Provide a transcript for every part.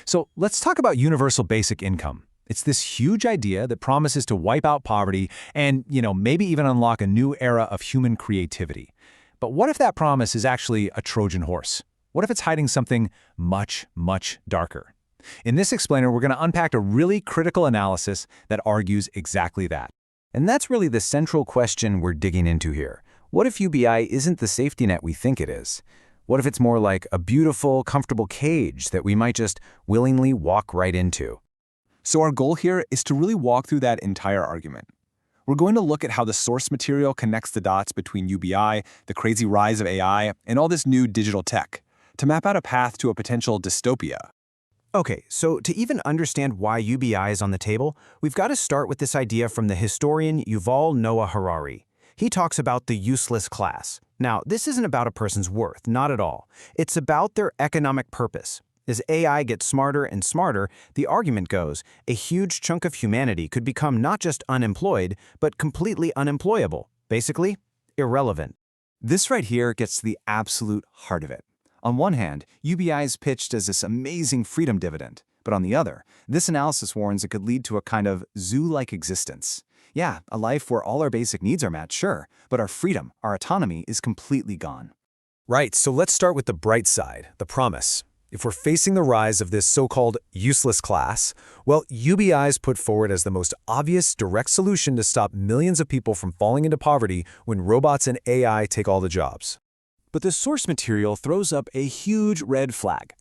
So let's talk about universal basic income. It's this huge idea that promises to wipe out poverty and, maybe even unlock a new era of human creativity. But what if that promise is actually a Trojan horse? What if it's hiding something much, much darker? In this explainer, we're going to unpack a really critical analysis that argues exactly that. And that's really the central question we're digging into here. What if UBI isn't the safety net we think it is? What if it's more like a beautiful, comfortable cage that we might just willingly walk right into? So our goal here is to really walk through that entire argument. We're going to look at how the source material connects the dots between UBI, the crazy rise of AI, and all this new digital tech, to map out a path to a potential dystopia. Okay, so to even understand why UBI is on the table, we've got to start with this idea from the historian Yuval Noah Harari. He talks about the useless class. Now, this isn't about a person's worth, not at all. It's about their economic purpose. As AI gets smarter and smarter, the argument goes, a huge chunk of humanity could become not just unemployed, but completely unemployable. Basically, irrelevant. This right here gets to the absolute heart of it. On one hand, UBI is pitched as this amazing freedom dividend, but on the other, this analysis warns it could lead to a kind of zoo-like existence. Yeah, a life where all our basic needs are met, sure, but our freedom, our autonomy is completely gone. Right, so let's start with the bright side, the promise. If we're facing the rise of this so-called useless class, well, UBI is put forward as the most obvious, direct solution to stop millions of people from falling into poverty when robots and AI take all the jobs. But the source material throws up a huge red flag.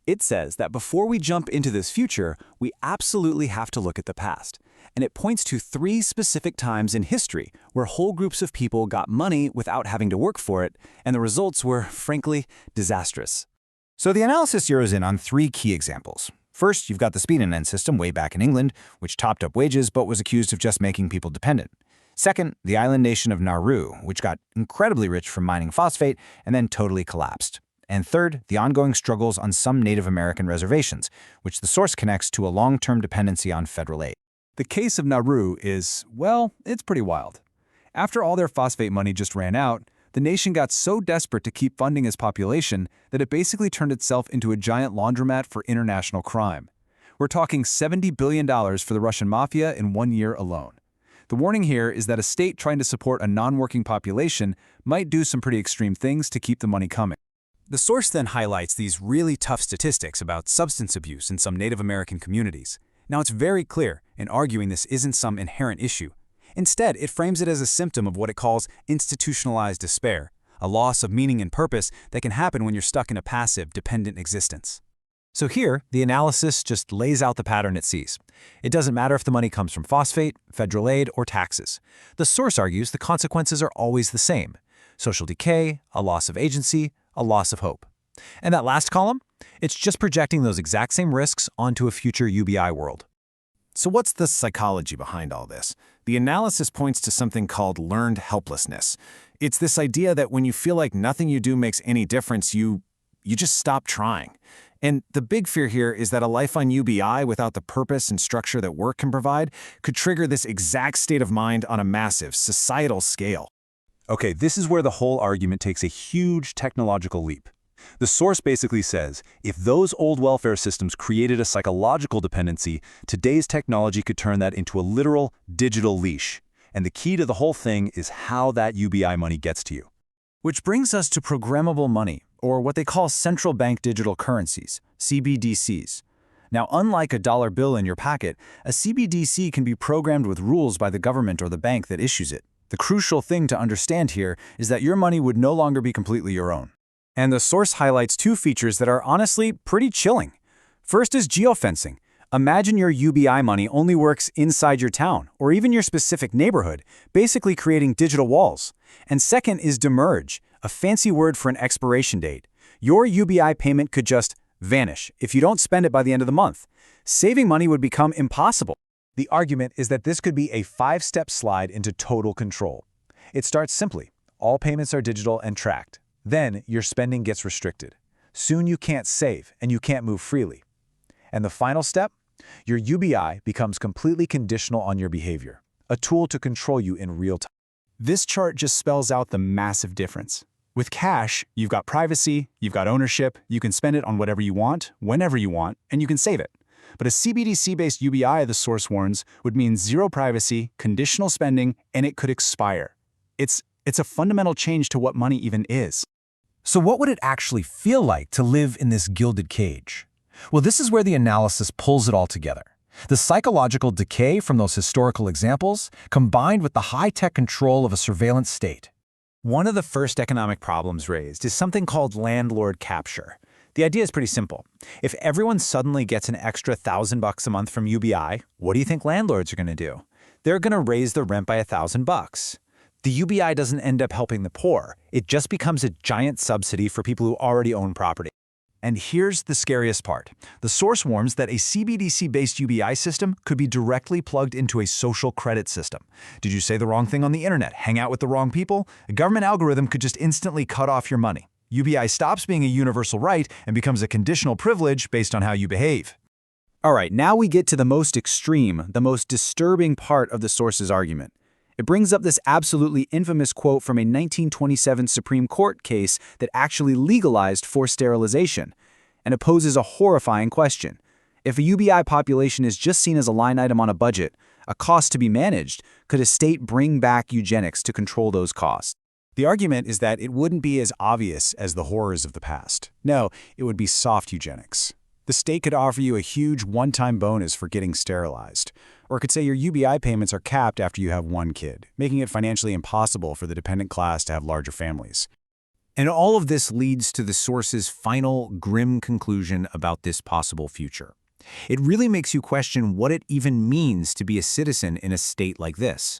It says that before we jump into this future, we absolutely have to look at the past. And it points to 3 specific times in history where whole groups of people got money without having to work for it, and the results were, frankly, disastrous. So the analysis zeroes in on 3 key examples. First, you've got the speed-and-end system way back in England, which topped up wages but was accused of just making people dependent. Second, the island nation of Nauru, which got incredibly rich from mining phosphate and then totally collapsed. And third, the ongoing struggles on some Native American reservations, which the source connects to a long-term dependency on federal aid. The case of Nauru is, well, it's pretty wild. After all their phosphate money just ran out, the nation got so desperate to keep funding its population that it basically turned itself into a giant laundromat for international crime. We're talking $70 billion for the Russian mafia in 1 year alone. The warning here is that a state trying to support a non-working population might do some pretty extreme things to keep the money coming. The source then highlights these really tough statistics about substance abuse in some Native American communities. Now, it's very clear in arguing this isn't some inherent issue. Instead, it frames it as a symptom of what it calls institutionalized despair, a loss of meaning and purpose that can happen when you're stuck in a passive, dependent existence. So here, the analysis just lays out the pattern it sees. It doesn't matter if the money comes from phosphate, federal aid, or taxes. The source argues the consequences are always the same: social decay, a loss of agency, a loss of hope. And that last column? It's just projecting those exact same risks onto a future UBI world. So what's the psychology behind all this? The analysis points to something called learned helplessness. It's this idea that when you feel like nothing you do makes any difference, you just stop trying. And the big fear here is that a life on UBI without the purpose and structure that work can provide could trigger this exact state of mind on a massive societal scale. Okay, this is where the whole argument takes a huge technological leap. The source basically says, if those old welfare systems created a psychological dependency, today's technology could turn that into a literal digital leash. And the key to the whole thing is how that UBI money gets to you. Which brings us to programmable money, or what they call Central Bank Digital Currencies, CBDCs. Now, unlike a dollar bill in your pocket, a CBDC can be programmed with rules by the government or the bank that issues it. The crucial thing to understand here is that your money would no longer be completely your own. And the source highlights 2 features that are honestly pretty chilling. First is geofencing. Imagine your UBI money only works inside your town or even your specific neighborhood, basically creating digital walls. And second is demurrage, a fancy word for an expiration date. Your UBI payment could just vanish if you don't spend it by the end of the month. Saving money would become impossible. The argument is that this could be a 5-step slide into total control. It starts simply. All payments are digital and tracked. Then your spending gets restricted. Soon you can't save and you can't move freely. And the final step? Your UBI becomes completely conditional on your behavior, a tool to control you in real time. This chart just spells out the massive difference. With cash, you've got privacy, you've got ownership, you can spend it on whatever you want, whenever you want, and you can save it. But a CBDC-based UBI, the source warns, would mean zero privacy, conditional spending, and it could expire. It's a fundamental change to what money even is. So what would it actually feel like to live in this gilded cage? Well, this is where the analysis pulls it all together. The psychological decay from those historical examples, combined with the high-tech control of a surveillance state. One of the first economic problems raised is something called landlord capture. The idea is pretty simple. If everyone suddenly gets an extra $1,000 a month from UBI, what do you think landlords are going to do? They're going to raise the rent by $1,000. The UBI doesn't end up helping the poor. It just becomes a giant subsidy for people who already own property. And here's the scariest part. The source warns that a CBDC-based UBI system could be directly plugged into a social credit system. Did you say the wrong thing on the internet? Hang out with the wrong people? A government algorithm could just instantly cut off your money. UBI stops being a universal right and becomes a conditional privilege based on how you behave. All right, now we get to the most extreme, the most disturbing part of the source's argument. It brings up this absolutely infamous quote from a 1927 Supreme Court case that actually legalized forced sterilization, and it poses a horrifying question. If a UBI population is just seen as a line item on a budget, a cost to be managed, could a state bring back eugenics to control those costs? The argument is that it wouldn't be as obvious as the horrors of the past. No, it would be soft eugenics. The state could offer you a huge one-time bonus for getting sterilized. Or it could say your UBI payments are capped after you have one kid, making it financially impossible for the dependent class to have larger families. And all of this leads to the source's final, grim conclusion about this possible future. It really makes you question what it even means to be a citizen in a state like this.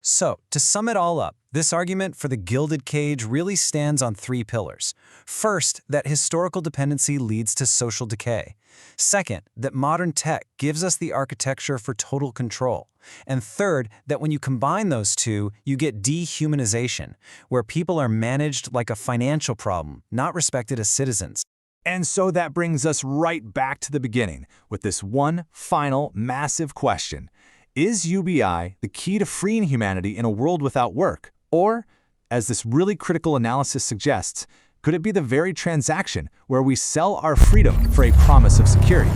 So, to sum it all up, this argument for the gilded cage really stands on three pillars. First, that historical dependency leads to social decay. Second, that modern tech gives us the architecture for total control. And third, that when you combine those two, you get dehumanization, where people are managed like a financial problem, not respected as citizens. And so that brings us right back to the beginning with this one final massive question. Is UBI the key to freeing humanity in a world without work? Or, as this really critical analysis suggests, could it be the very transaction where we sell our freedom for a promise of security?